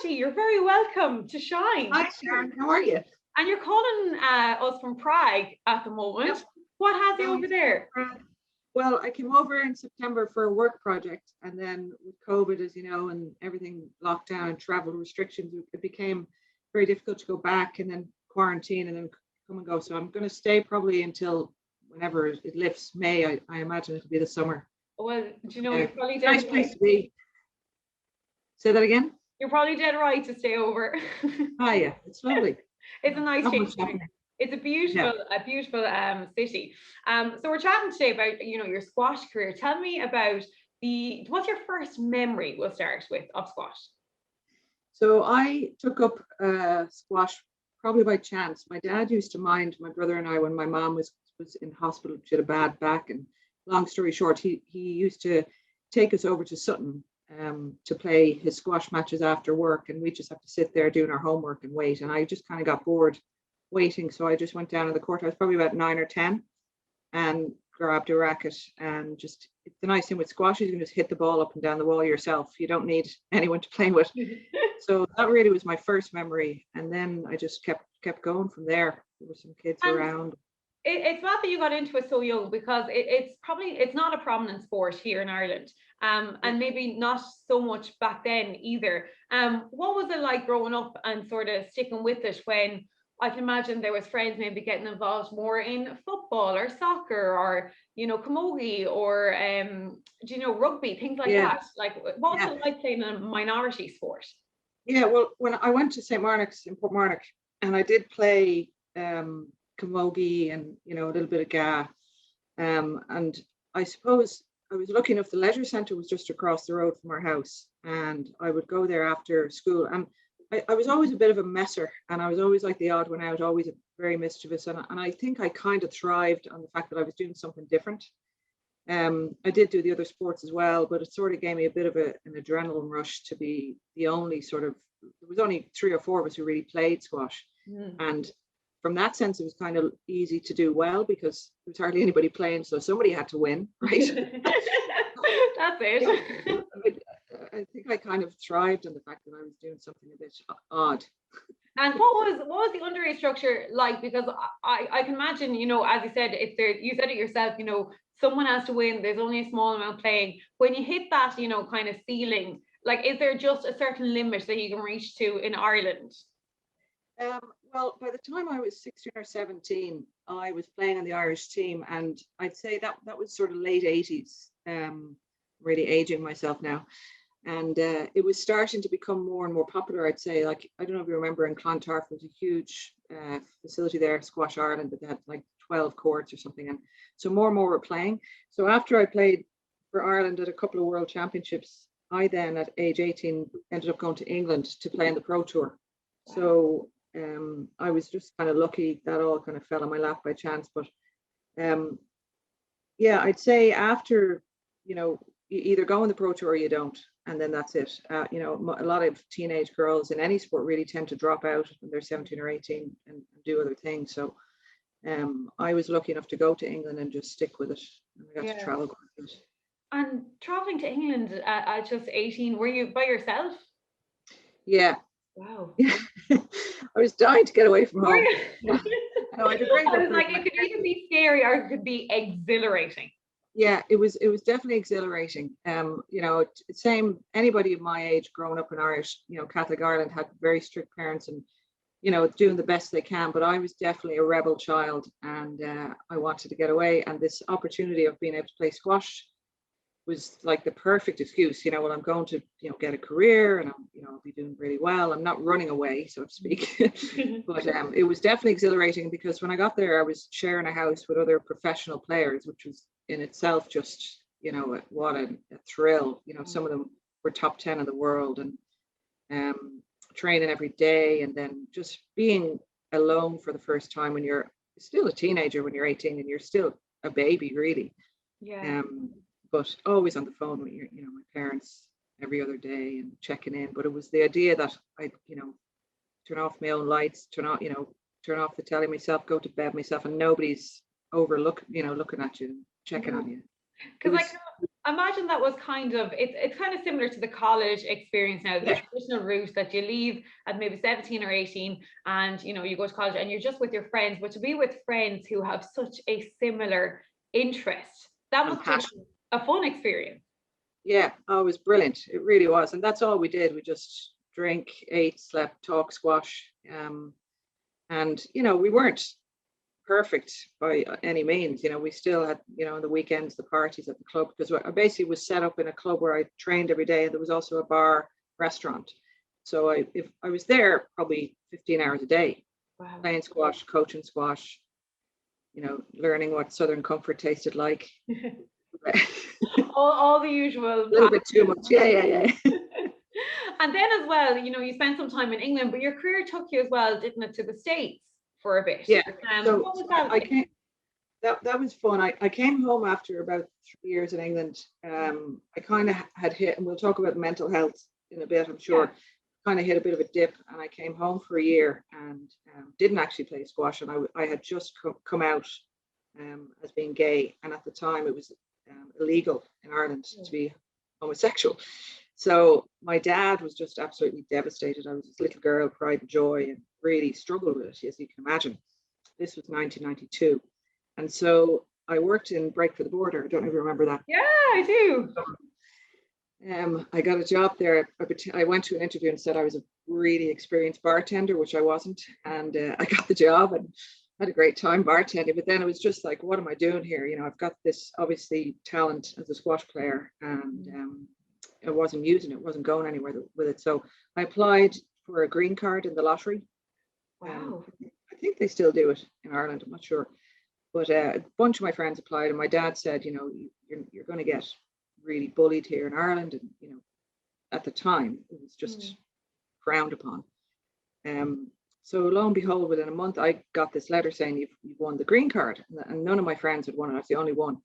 Doherty, you're very welcome to Shine. Hi, Sharon. How are you? And you're calling us from Prague at the moment. Yep. What has you over there? Well, I came over in September for a work project, and then with COVID, as you know, and everything locked down and travel restrictions, it became very difficult to go back and then quarantine and then come and go. So I'm going to stay probably until whenever it lifts, May. I imagine it'll be the summer. Well, do you know, you're probably dead nice place to be. Say that again? You're probably dead right to stay over. Yeah, it's lovely. It's a nice change. It's a beautiful city. So we're chatting today about, your squash career. Tell me about what's your first memory, we'll start with, of squash? So I took up squash probably by chance. My dad used to mind my brother and I when my mom was in hospital. She had a bad back, and long story short, he used to take us over to Sutton to play his squash matches after work, and we just have to sit there doing our homework and wait. And I just kind of got bored waiting, so I just went down to the court. I was probably about 9 or 10 and grabbed a racket, and just, it's the nice thing with squash is you can just hit the ball up and down the wall yourself. You don't need anyone to play with. So that really was my first memory, and then I just kept going from there. There were some kids around. It's not that you got into it so young, because it's not a prominent sport here in Ireland, and maybe not so much back then either. What was it like growing up and sort of sticking with it when I can imagine there was friends maybe getting involved more in football or soccer or, camogie or, rugby, things like that? Like, what was it like playing a minority sport? Yeah, well, when I went to St. Marnock's in Portmarnock, and I did play camogie and, a little bit of GA. And I suppose I was lucky enough, the leisure centre was just across the road from our house, and I would go there after school. And I was always a bit of a messer, and I was always like the odd one out, always very mischievous. And I think I kind of thrived on the fact that I was doing something different. I did do the other sports as well, but it sort of gave me a bit of an adrenaline rush to be the only there was only 3 or 4 of us who really played squash. And from that sense, it was kind of easy to do well because there was hardly anybody playing, so somebody had to win, right? That's it. I think I kind of thrived on the fact that I was doing something a bit odd. And what was the underage structure like? Because I can imagine, as you said, you said it yourself, someone has to win. There's only a small amount playing. When you hit that, kind of ceiling, like, is there just a certain limit that you can reach to in Ireland? Well, by the time I was 16 or 17, I was playing on the Irish team, and I'd say that was sort of late 80s. Really aging myself now. And it was starting to become more and more popular, I'd say. Like, I don't know if you remember, in Clontarf, there was a huge facility there, Squash Ireland, that had like 12 courts or something. And so more and more were playing. So after I played for Ireland at a couple of world championships, I then at age 18 ended up going to England to play in the Pro Tour. So I was just kind of lucky that all kind of fell on my lap by chance. But I'd say after, you either go in the Pro Tour or you don't. And then that's it. A lot of teenage girls in any sport really tend to drop out when they're 17 or 18 and do other things. So I was lucky enough to go to England and just stick with it. And I got to travel quite a bit. And traveling to England at just 18, were you by yourself? Yeah. Wow. I was dying to get away from home. No, I was like, it could either be scary or it could be exhilarating. Yeah, it was definitely exhilarating. Same, anybody of my age growing up in Irish, Catholic Ireland, had very strict parents and, doing the best they can. But I was definitely a rebel child, and I wanted to get away. And this opportunity of being able to play squash was like the perfect excuse. Well, I'm going to, get a career, and I'll be doing really well. I'm not running away, so to speak. But it was definitely exhilarating, because when I got there, I was sharing a house with other professional players, which was in itself just, what a thrill. Some of them were top 10 in the world, and training every day, and then just being alone for the first time when you're still a teenager, when you're 18 and you're still a baby, really. Yeah. But always on the phone with my parents every other day and checking in. But it was the idea that I'd, turn off my own lights, turn off the telly myself, go to bed myself, and nobody's looking at you and checking on you. Because imagine that was kind of, it's kind of similar to the college experience now, the Yeah. traditional route that you leave at maybe 17 or 18 and, you know, you go to college and you're just with your friends, but to be with friends who have such a similar interest, that And must have passion. been a fun experience. Yeah, oh, it was brilliant. It really was. And that's all we did. We just drink, ate, slept, talk squash. And, you know, we weren't perfect by any means. You know, we still had, you know, on the weekends, the parties at the club, because I basically was set up in a club where I trained every day. And there was also a bar, restaurant. So if I was there probably 15 hours a day, Wow. playing squash, coaching squash, you know, learning what Southern Comfort tasted like. all the usual. A little bit too much. Yeah. And then as well, you know, you spent some time in England, but your career took you as well, didn't it, to the States for a bit? Yeah. So what was that I like? came, that was fun. I came home after about 3 years in England. I kind of had hit, and we'll talk about mental health in a bit, I'm sure. Yeah. Kind of hit a bit of a dip, and I came home for a year and didn't actually play squash. And I had just come out as being gay, and at the time it was illegal in Ireland to be homosexual. So my dad was just absolutely devastated. I was this little girl, pride and joy, and really struggled with it, as you can imagine. This was 1992. And so I worked in Break for the Border. I don't know if you remember that. Yeah, I do. I got a job there. I went to an interview and said I was a really experienced bartender, which I wasn't. And I got the job and had a great time bartending. But then it was just like, what am I doing here? You know, I've got this obviously talent as a squash player, and I wasn't using it, wasn't going anywhere with it. So I applied for a green card in the lottery. Wow. I think they still do it in Ireland. I'm not sure. But a bunch of my friends applied, and my dad said, you know, you're going to get really bullied here in Ireland. And, you know, at the time, it was just frowned upon. So lo and behold, within a month, I got this letter saying you've won the green card. And none of my friends had won it. I was the only one.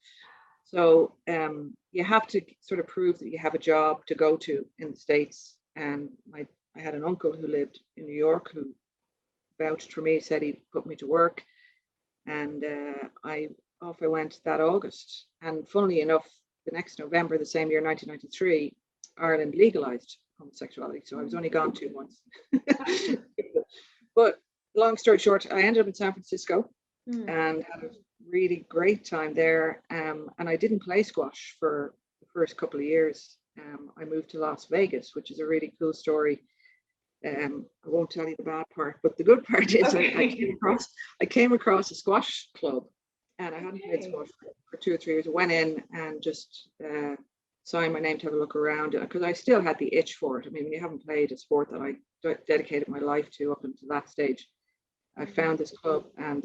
So you have to sort of prove that you have a job to go to in the States. And I had an uncle who lived in New York who vouched for me, said he'd put me to work. And I went that August. And funnily enough, the next November, the same year, 1993, Ireland legalized homosexuality. So I was only gone 2 months. But long story short, I ended up in San Francisco and had a really great time there. And I didn't play squash for the first couple of years. I moved to Las Vegas, which is a really cool story. I won't tell you the bad part, but the good part is I came across a squash club, and I hadn't played squash for 2 or 3 years. I went in and just signed my name to have a look around, because I still had the itch for it. I mean, when you haven't played a sport that I dedicated my life to up until that stage, I found this club, and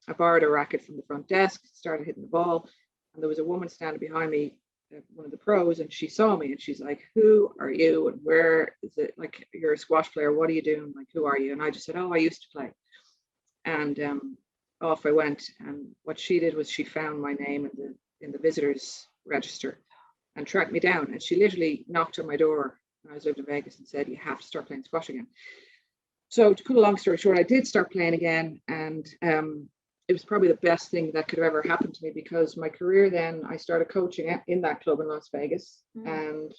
I borrowed a racket from the front desk, started hitting the ball, and there was a woman standing behind me, one of the pros, and she saw me and she's like, who are you and where is it? Like, you're a squash player, what are you doing? Like, who are you? And I just said, oh, I used to play. And off I went. And what she did was she found my name in the visitors register and tracked me down. And she literally knocked on my door when I was living in Vegas and said, you have to start playing squash again. So to cut a long story short, I did start playing again, and it was probably the best thing that could have ever happened to me, because my career then, I started coaching in that club in Las Vegas, and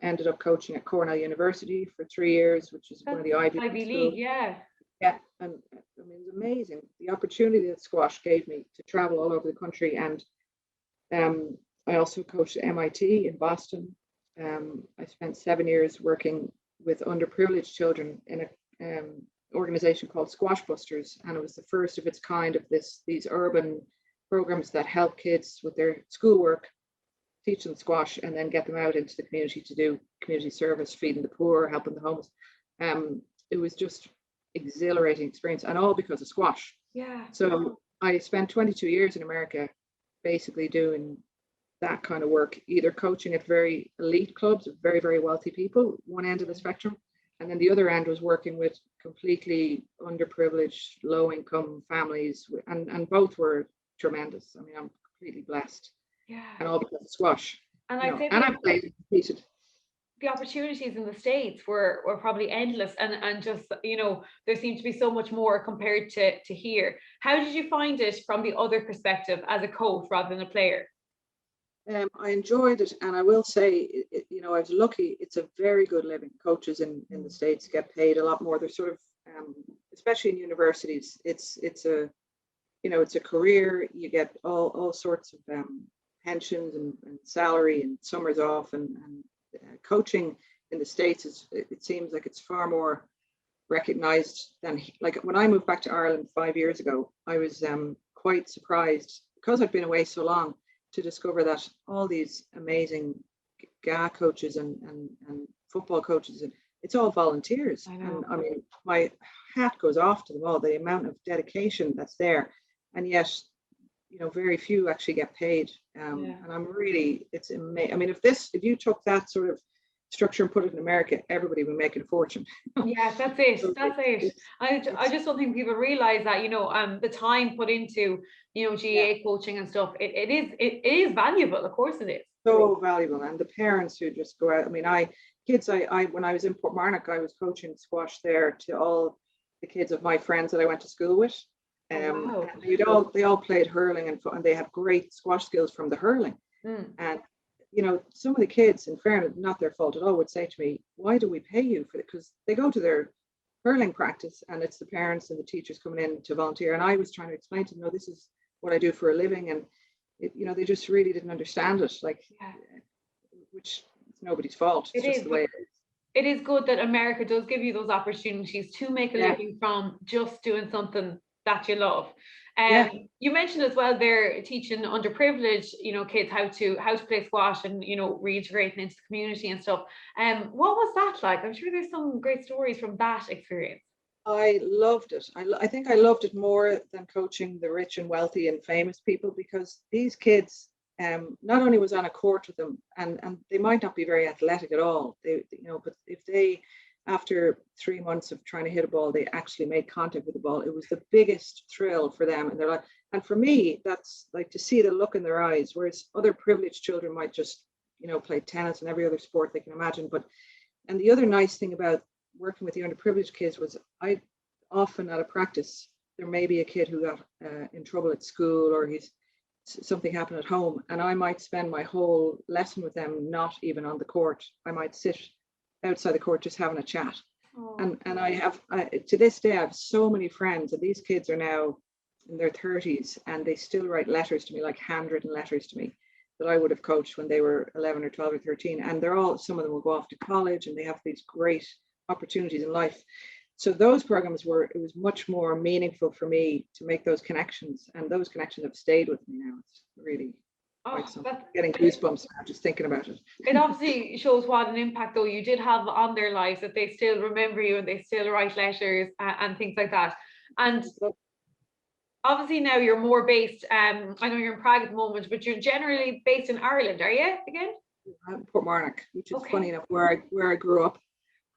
ended up coaching at Cornell University for 3 years, which is one of the Ivy League, yeah. Yeah, and I mean, it was amazing. The opportunity that squash gave me to travel all over the country, and I also coached at MIT in Boston. I spent 7 years working with underprivileged children in a organization called Squash Busters, and it was the first of its kind of these urban programs that help kids with their schoolwork, teach them squash, and then get them out into the community to do community service, feeding the poor, helping the homeless. It was just exhilarating experience, and all because of squash. Yeah. So I spent 22 years in America basically doing that kind of work, either coaching at very elite clubs of very, very wealthy people, one end of the spectrum, and then the other end was working with completely underprivileged, low-income families, and both were tremendous. I mean, I'm completely blessed. Yeah. And all because of squash. And I played and competed. The opportunities in the States were probably endless, and just, you know, there seemed to be so much more compared to here. How did you find it from the other perspective as a coach rather than a player? I enjoyed it, and I will say, I was lucky. It's a very good living. Coaches in the States get paid a lot more. They're sort of, especially in universities, it's a it's a career. You get all sorts of pensions and salary and summers off, and coaching in the States it seems like it's far more recognized than, like, when I moved back to Ireland 5 years ago. I was quite surprised, because I'd been away so long, to discover that all these amazing GA coaches and football coaches, and it's all volunteers. And I mean, my hat goes off to them all, the amount of dedication that's there, and yet very few actually get paid. And I'm really, it's amazing. I mean, if you took that sort of structure and put it in America, everybody would make it a fortune. Yeah, that's it. That's it. I just don't think people realize that, the time put into, GAA coaching and stuff, it is valuable. Of course it is. So valuable. And the parents who just go out. I mean, when I was in Portmarnock, I was coaching squash there to all the kids of my friends that I went to school with. Wow. And they all played hurling, and they had great squash skills from the hurling. And some of the kids, in fairness, not their fault at all, would say to me, "Why do we pay you for it?" Because they go to their hurling practice, and it's the parents and the teachers coming in to volunteer. And I was trying to explain to them, "No, this is what I do for a living," and they just really didn't understand it. Which is nobody's fault. It's just the way it is. It is good that America does give you those opportunities to make a living from just doing something that you love. You mentioned as well they're teaching underprivileged, kids how to play squash and reintegrating into the community and stuff. What was that like? I'm sure there's some great stories from that experience. I loved it. I think I loved it more than coaching the rich and wealthy and famous people, because these kids, not only was on a court with them, and they might not be very athletic at all, but if they, after 3 months of trying to hit a ball, they actually made contact with the ball, it was the biggest thrill for them in their life. And for me, that's like to see the look in their eyes, whereas other privileged children might just, play tennis and every other sport they can imagine. And the other nice thing about working with the underprivileged kids was, I often at a practice, there may be a kid who got in trouble at school, or something happened at home, and I might spend my whole lesson with them not even on the court. I might sit outside the court just having a chat. And I have to this day, I have so many friends, and these kids are now in their 30s, and they still write letters to me, like handwritten letters to me, that I would have coached when they were 11 or 12 or 13. And some of them will go off to college, and they have these great opportunities in life. So those programs it was much more meaningful for me to make those connections, and those connections have stayed with me now. It's really getting goosebumps now just thinking about it. It obviously shows what an impact, though, you did have on their lives, that they still remember you and they still write letters and things like that. And obviously now you're more based, I know you're in Prague at the moment, but you're generally based in Ireland, are you again? Portmarnock, which is funny enough where I grew up.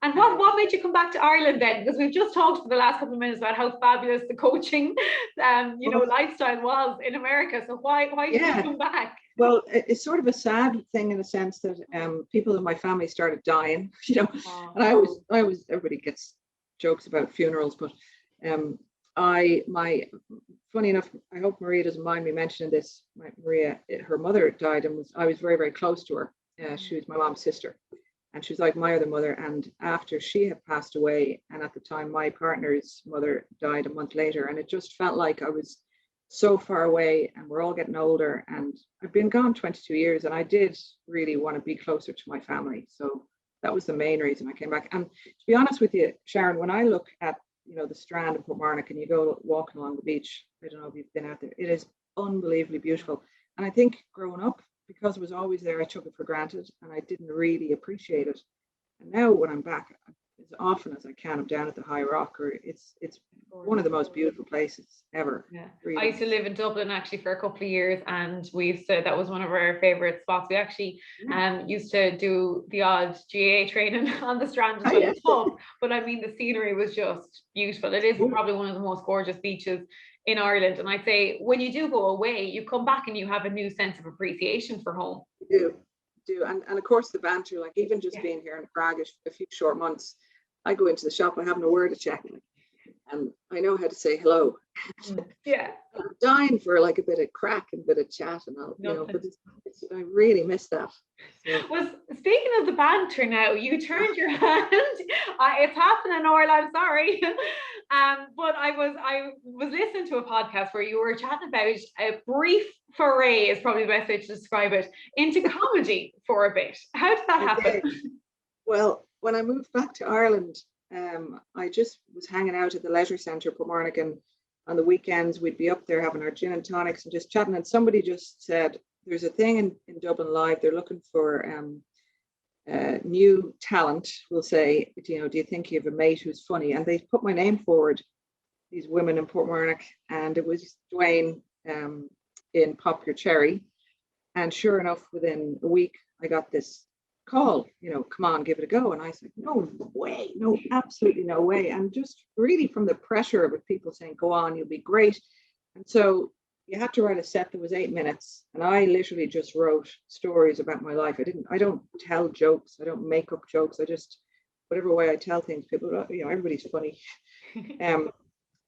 And what made you come back to Ireland then? Because we've just talked for the last couple of minutes about how fabulous the coaching, lifestyle was in America. So why did you come back? Well, it's sort of a sad thing in the sense that people in my family started dying, and I was everybody gets jokes about funerals, but funny enough, I hope Maria doesn't mind me mentioning this. Maria, her mother died, and I was very, very close to her. She was my mom's sister. And she was like my other mother. And after she had passed away, and at the time my partner's mother died a month later, and it just felt like I was so far away, and we're all getting older, and I've been gone 22 years, and I did really want to be closer to my family. So that was the main reason I came back. And to be honest with you, Sharon, when I look at the Strand of Portmarnock, and you go walking along the beach, I don't know if you've been out there, it is unbelievably beautiful. And I think growing up, because it was always there, I took it for granted, and I didn't really appreciate it. And now when I'm back, as often as I can, I'm down at the High Rock, or it's one of the most beautiful places ever. Yeah, really. I used to live in Dublin actually for a couple of years, and that was one of our favorite spots. We actually used to do the odd GAA training on the Strand. It was tough, but I mean the scenery was just beautiful. It is probably one of the most gorgeous beaches in Ireland, and I'd say when you do go away, you come back and you have a new sense of appreciation for home. You do. And of course the banter, like even just being here in Prague a few short months, I go into the shop, I haven't a word of Czech, and I know how to say hello. Yeah. I'm dying for like a bit of crack and a bit of chat and all, you know, but I really miss that. So. Well, speaking of the banter now, you turned your hand. It's happening, Orla, I'm sorry. But I was listening to a podcast where you were chatting about a brief foray, is probably the best way to describe it, into comedy for a bit. How did that happen? Well, when I moved back to Ireland, I just was hanging out at the leisure centre, Portmarnock, and on the weekends we'd be up there having our gin and tonics and just chatting. And somebody just said, there's a thing in Dublin Live, they're looking for new talent, we'll say, you know, do you think you have a mate who's funny? And they put my name forward, these women in Portmarnock, and it was Dwayne in Pop Your Cherry. And sure enough, within a week, I got this call, you know, come on, give it a go. And I said, no way, no, absolutely no way. And just really from the pressure of it, people saying, go on, you'll be great. And so you had to write a set that was 8 minutes. And I literally just wrote stories about my life. I don't tell jokes. I don't make up jokes. I just, whatever way I tell things, people, you know, everybody's funny.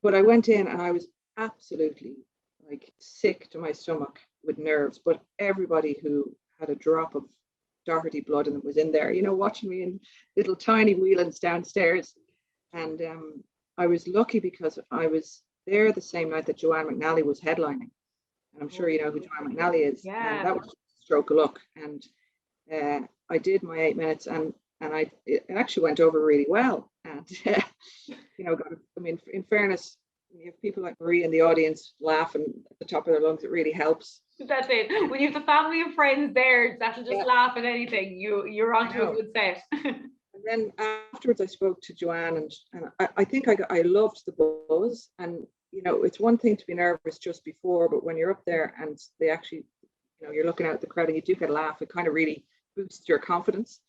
But I went in and I was absolutely like sick to my stomach with nerves. But everybody who had a drop of Doherty blood and was in there, you know, watching me in little tiny wheelings downstairs. And I was lucky because I was there the same night that Joanne McNally was headlining. And I'm sure you know who Joanne McNally is. Yeah. And that was a stroke of luck. And I did my 8 minutes and it actually went over really well. And, you know, I mean, in fairness, when you have people like Marie in the audience laughing at the top of their lungs, it really helps. That's it. When you have the family and friends there that'll just laugh at anything, you're onto a good set. And then afterwards, I spoke to Joanne, and I think I loved the buzz. And you know, it's one thing to be nervous just before, but when you're up there and they actually, you know, you're looking out at the crowd and you do get a laugh, it kind of really boosts your confidence.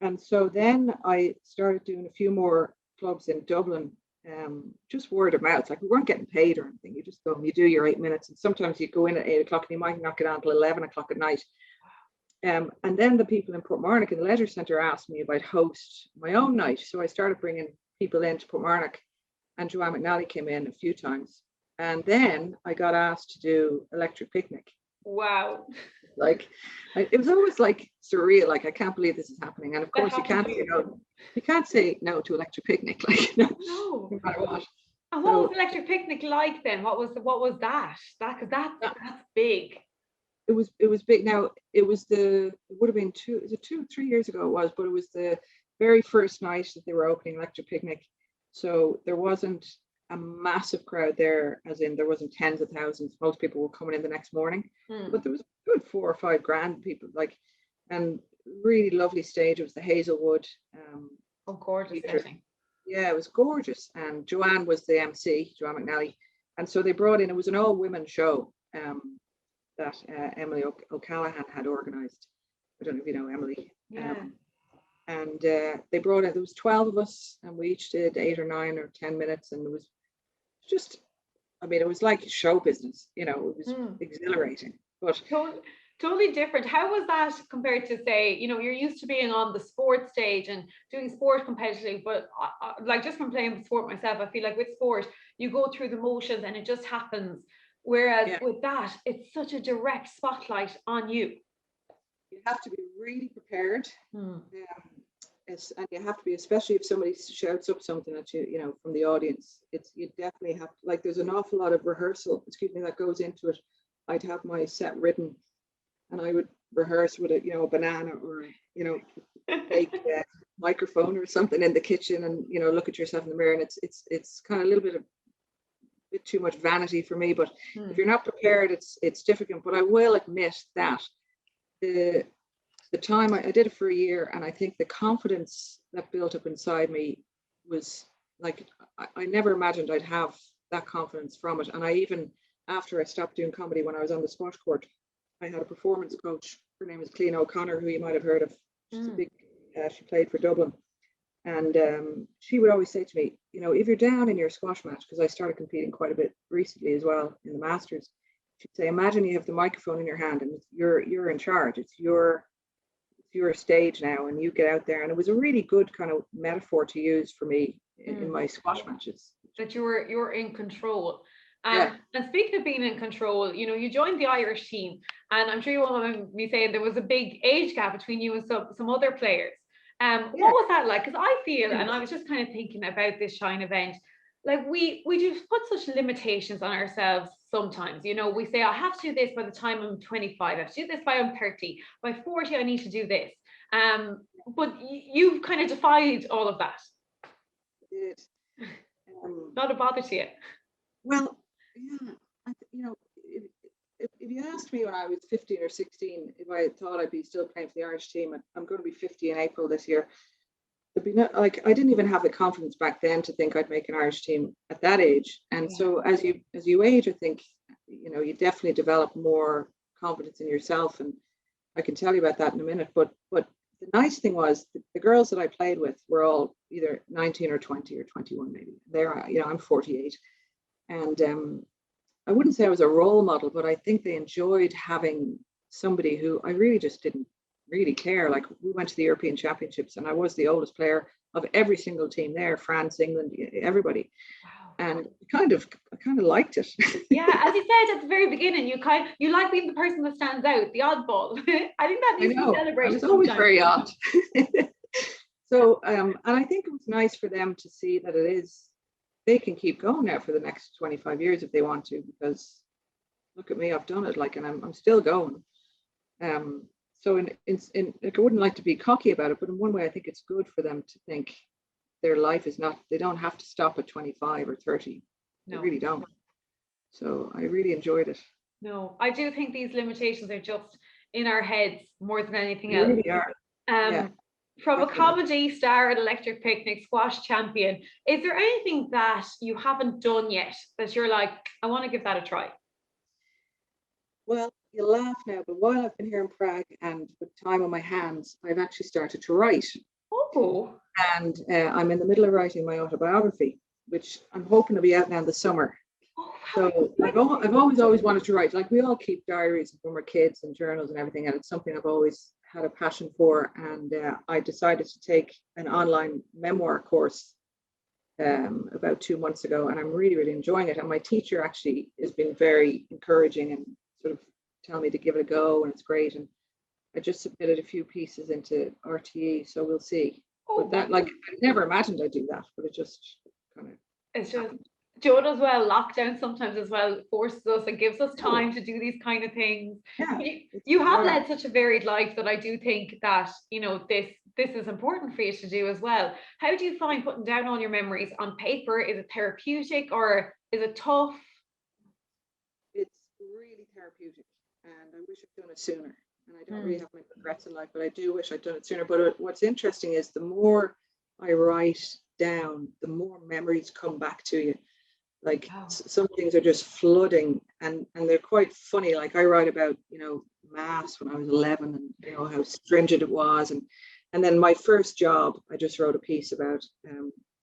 And so then I started doing a few more clubs in Dublin. Just word of mouth, like we weren't getting paid or anything. You just go and you do your 8 minutes, and sometimes you go in at 8 o'clock and you might not get on till 11 o'clock at night. And then the people in Portmarnock in the leisure centre asked me if I'd host my own night, so I started bringing people into Portmarnock, and Joanne McNally came in a few times, and then I got asked to do Electric Picnic. Wow. Like it was always like surreal, like I can't believe this is happening. And of course you can't say no to Electric Picnic, like no matter what. And what was Electric Picnic like then? What was that? That's big. It was big. Now it would have been 2-3 years ago it was, but it was the very first night that they were opening Electric Picnic. So there wasn't a massive crowd there, as in there wasn't tens of thousands. Most people were coming in the next morning, but there was a good 4 or 5 grand people, like, and really lovely stage. It was the Hazelwood. Gorgeous setting. Yeah, it was gorgeous. And Joanne was the MC, Joanne McNally, and so they brought in. It was an all-women show that Emily O'Callaghan had organised. I don't know if you know Emily. Yeah. And they brought in. There was 12 of us, and we each did 8 or 9 or 10 minutes, and it was just, I mean, it was like show business, you know. It was exhilarating, but totally different. How was that compared to, say, you know, you're used to being on the sports stage and doing sport competitively, but like just from playing sport myself, I feel like with sport you go through the motions and it just happens, whereas with that it's such a direct spotlight on you. You have to be really prepared. And you have to be, especially if somebody shouts up something at you, you know, from the audience. You definitely have to, like, there's an awful lot of rehearsal, that goes into it. I'd have my set written, and I would rehearse with a banana or fake microphone or something in the kitchen, and look at yourself in the mirror. And it's kind of a little bit too much vanity for me. But if you're not prepared, it's difficult. But I will admit that the time I did it for a year, and I think the confidence that built up inside me was like, I never imagined I'd have that confidence from it. And I even, after I stopped doing comedy, when I was on the squash court, I had a performance coach. Her name is Clean O'Connor, who you might have heard of. She's a big, she played for Dublin. And she would always say to me, if you're down in your squash match, because I started competing quite a bit recently as well in the Masters, she'd say, imagine you have the microphone in your hand and you're in charge. It's your stage now, and you get out there. And it was a really good kind of metaphor to use for me in my squash matches. That you were in control. Yeah. And speaking of being in control, you know, you joined the Irish team, and I'm sure you won't mind me saying there was a big age gap between you and some other players. What was that like? Because I feel, and I was just kind of thinking about this Shine event, like we just put such limitations on ourselves sometimes. You know, we say, I have to do this by the time I'm 25, I have to do this by I'm 30, by 40, I need to do this. But you've kind of defied all of that. It, Not a bother to you. Well, yeah, you know, if you asked me when I was 15 or 16 if I thought I'd be still playing for the Irish team, and I'm going to be 50 in April this year, there'd be no, like, I didn't even have the confidence back then to think I'd make an Irish team at that age. And so as you age, I think, you know, you definitely develop more confidence in yourself, and I can tell you about that in a minute. But the nice thing was the girls that I played with were all either 19 or 20 or 21 maybe. You know, I'm 48. And I wouldn't say I was a role model, but I think they enjoyed having somebody who I really just didn't really care. Like, we went to the European Championships and I was the oldest player of every single team there, France, England, everybody. Wow. And I kind of liked it. Yeah, as you said at the very beginning, you like being the person that stands out, the oddball. I think that needs to be celebrated. I was always very odd. So, and I think it was nice for them to see that they can keep going now for the next 25 years if they want to, because look at me, I've done it, like, and I'm still going. So like, I wouldn't like to be cocky about it, but in one way, I think it's good for them to think their life is not, they don't have to stop at 25 or 30. No. They really don't. So I really enjoyed it. No, I do think these limitations are just in our heads more than anything else. They really are. From a comedy star at Electric Picnic, squash champion, is there anything that you haven't done yet that you're like, I want to give that a try? Well, you laugh now, but while I've been here in Prague and with time on my hands, I've actually started to write. Oh. And I'm in the middle of writing my autobiography, which I'm hoping to be out now in the summer. Oh, so I've always wanted to write. Like, we all keep diaries when we're kids and journals and everything, and it's something I've always had a passion for. And I decided to take an online memoir course about 2 months ago, and I'm really enjoying it. And my teacher actually has been very encouraging and sort of tell me to give it a go, and it's great. And I just submitted a few pieces into RTE, so we'll see. But that, like, I never imagined I'd do that, but it just kind of, it's just Joe as well. Lockdown sometimes as well forces us and gives us time to do these kind of things. Yeah, you have led such a varied life that I do think that, you know, this is important for you to do as well. How do you find putting down all your memories on paper? Is it therapeutic or is it tough? It's really therapeutic, and I wish I'd done it sooner. And I don't really have many regrets in life, but I do wish I'd done it sooner. But what's interesting is the more I write down, the more memories come back to you. Like, some things are just flooding, and they're quite funny. Like, I write about, you know, maths when I was 11, and, you know, how stringent it was. And then my first job, I just wrote a piece about,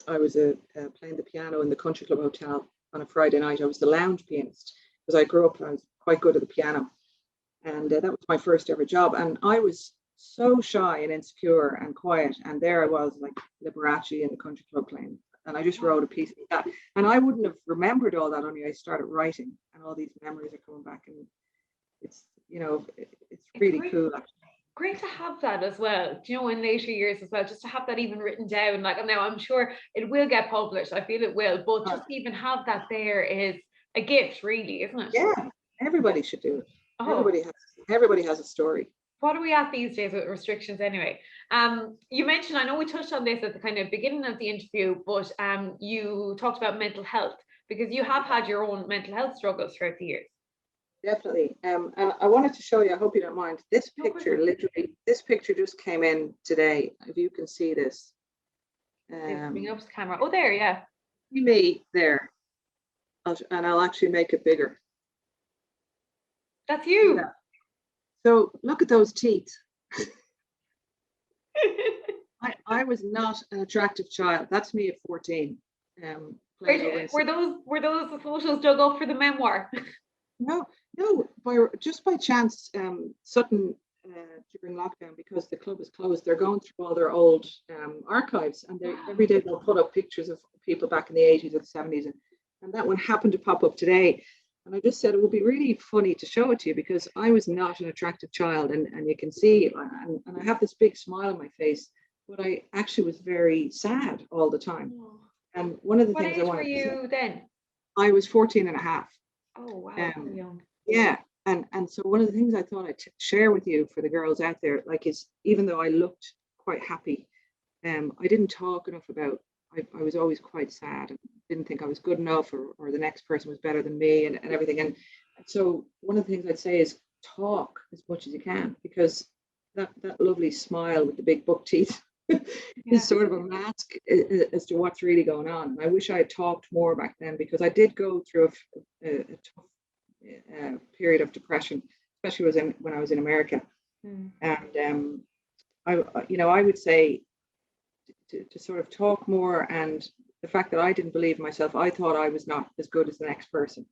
I was playing the piano in the Country Club Hotel on a Friday night. I was the lounge pianist because I grew up, I was quite good at the piano. And that was my first ever job. And I was so shy and insecure and quiet. And there I was, like, Liberace in the Country Club playing. And I just wrote a piece of that. And I wouldn't have remembered all that, only I started writing. And all these memories are coming back. And it's, you know, it's really cool, actually. Great to have that as well, you know, in later years as well, just to have that even written down. Like, now I'm sure it will get published. I feel it will. But just even have that there is a gift, really, isn't it? Yeah, everybody should do it. Everybody has a story. What are we at these days with restrictions anyway? You mentioned, I know we touched on this at the kind of beginning of the interview, but you talked about mental health, because you have had your own mental health struggles throughout the years. Definitely. And I wanted to show you, I hope you don't mind, this picture, literally, this picture just came in today. If you can see this. Bring up the camera. Oh, there, yeah. See me there. I'll actually make it bigger. That's you. Yeah. So look at those teeth. I was not an attractive child. That's me at 14. Were those the photos dug up for the memoir? No, by chance, Sutton during lockdown, because the club is closed, they're going through all their old archives, and every day they'll put up pictures of people back in the 80s or the 70s, and that one happened to pop up today. And I just said it would be really funny to show it to you, because I was not an attractive child, and you can see, and I have this big smile on my face, but I actually was very sad all the time. And one of the What things I age were wanted to say, you then? I was 14 and a half. Oh wow, so Um, young. yeah. And so one of the things I thought I'd share with you, for the girls out there, like, is even though I looked quite happy, I didn't talk enough about, I was always quite sad and didn't think I was good enough, or the next person was better than me, and everything. And so one of the things I'd say is talk as much as you can, because that lovely smile with the big buck teeth is sort of a mask as to what's really going on. And I wish I had talked more back then, because I did go through a tough period of depression, especially when I was in America. And I would say to sort of talk more, and the fact that I didn't believe in myself, I thought I was not as good as the next person.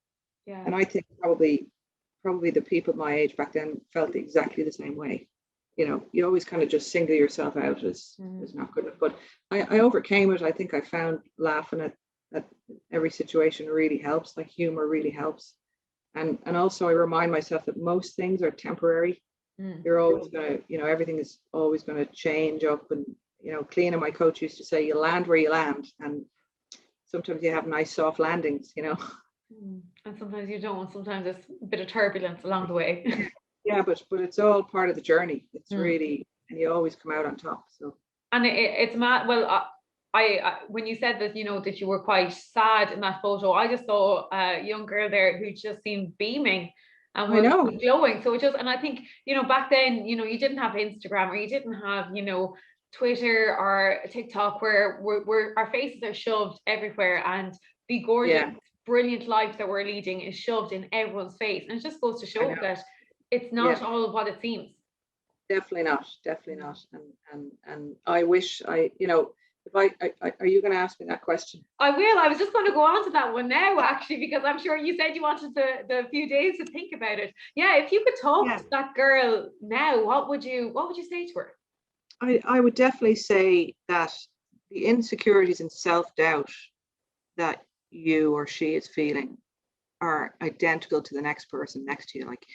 Yeah. And I think probably the people my age back then felt exactly the same way. You always kind of just single yourself out as not good enough. But I overcame it. I think I found laughing at every situation really helps. Like, humor really helps. And also I remind myself that most things are temporary. You're always going to, everything is always going to change up. And, Clean, my coach, used to say, you land where you land. And sometimes you have nice soft landings, And sometimes you don't. Sometimes there's a bit of turbulence along the way. Yeah, but it's all part of the journey. It's really, and you always come out on top. So. And it's mad. Well, I when you said that, that you were quite sad in that photo, I just saw a young girl there who just seemed beaming and was glowing. So and I think, back then, you didn't have Instagram, or you didn't have, Twitter or TikTok, where our faces are shoved everywhere, and the gorgeous, brilliant life that we're leading is shoved in everyone's face. And it just goes to show that it's not all what it seems. Definitely not. And I wish if are you going to ask me that question? I will. I was just going to go on to that one now, actually, because I'm sure you said you wanted the few days to think about it. Yeah, if you could talk to that girl now, what would you say to her? I would definitely say that the insecurities and self-doubt that you or she is feeling are identical to the next person next to you. Like,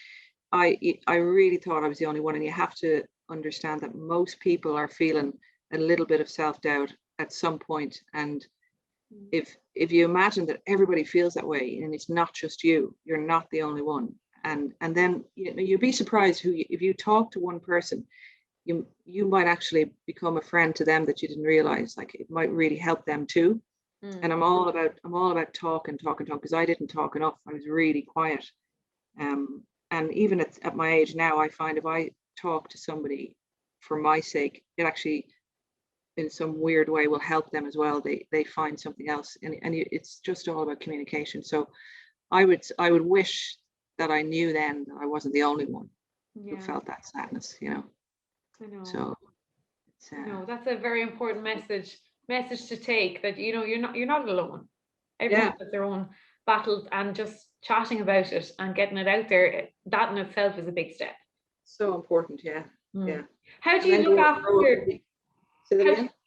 I really thought I was the only one, and you have to understand that most people are feeling a little bit of self-doubt at some point. And if you imagine that everybody feels that way, and it's not just you, you're not the only one. And then you'd be surprised if you talk to one person, you might actually become a friend to them that you didn't realize. Like, it might really help them too. And I'm all about talking, because I didn't talk enough. I was really quiet. And even at my age now, I find if I talk to somebody for my sake, it actually, in some weird way, will help them as well. They find something else, and it's just all about communication. So I would wish that I knew then that I wasn't the only one who felt that sadness. I know. So that's a very important message to take, that you're not alone. Everyone has their own battles, and just chatting about it and getting it out there, that in itself is a big step. So important. How do you look after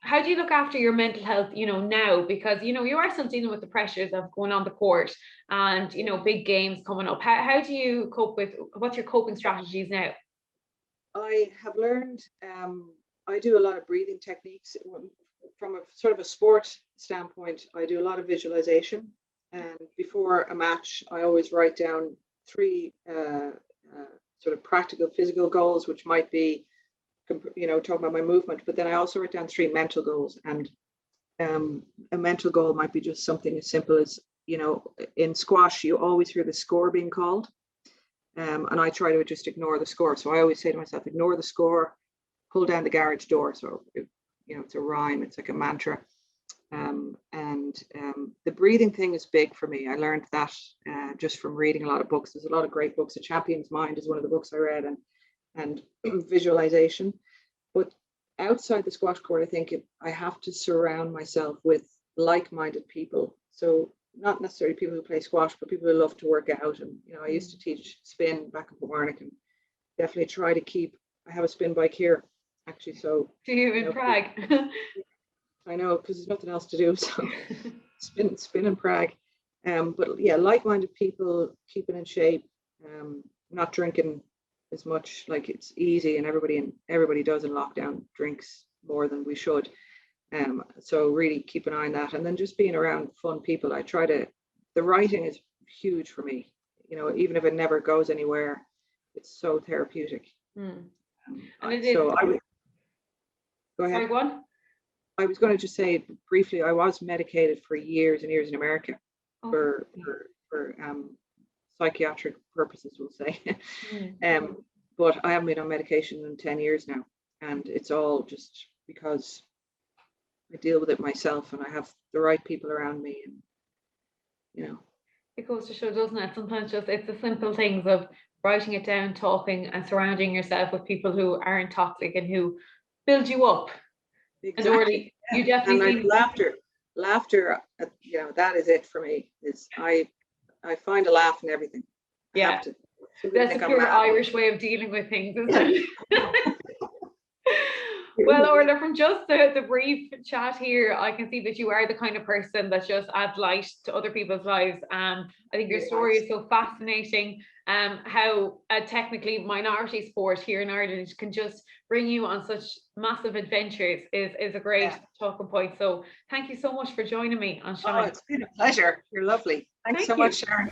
how do you look after your mental health now, because you are still dealing with the pressures of going on the court and big games coming up? How do you cope with, what's your coping strategies now? I have learned, I do a lot of breathing techniques. From a sort of a sport standpoint, I do a lot of visualization. And before a match, I always write down 3 sort of practical physical goals, which might be, talking about my movement. But then I also write down 3 mental goals. And a mental goal might be just something as simple as, in squash, you always hear the score being called. And I try to just ignore the score. So I always say to myself, ignore the score, pull down the garage door. So, it's a rhyme, it's like a mantra. The breathing thing is big for me. I learned that just from reading a lot of books. There's a lot of great books. A Champion's Mind is one of the books I read, and visualization. But outside the squash court, I think I have to surround myself with like-minded people. So not necessarily people who play squash, but people who love to work out. And I used to teach spin back in Portmarnock, and definitely try to keep I have a spin bike here, actually. So Do you in Prague? I know, because there's nothing else to do. So spin in Prague. But yeah, like-minded people, keeping in shape, not drinking as much. Like it's easy, and everybody does in lockdown, drinks more than we should. So really keep an eye on that, and then just being around fun people. The writing is huge for me. You know, even if it never goes anywhere, it's so therapeutic. And So I would go ahead. Sorry, go on. I was going to just say briefly, I was medicated for years and years in America for psychiatric purposes, we'll say. But I haven't been on medication in 10 years now, and it's all just because I deal with it myself, and I have the right people around me, and you know. It goes to show, doesn't it? Sometimes just it's the simple things of writing it down, talking, and surrounding yourself with people who aren't toxic and who build you up. Exactly. And you definitely and laughter, you know, that is it for me. Is I find a laugh in everything. Yeah, that's a pure Irish way of dealing with things, isn't it? Well, Orla, from just the brief chat here, I can see that you are the kind of person that just adds light to other people's lives. I think your story is so fascinating. How a technically minority sport here in Ireland can just bring you on such massive adventures is a great talking point. So thank you so much for joining me on Shine. Oh, it's been a pleasure. You're lovely. Thanks so much, Sharon.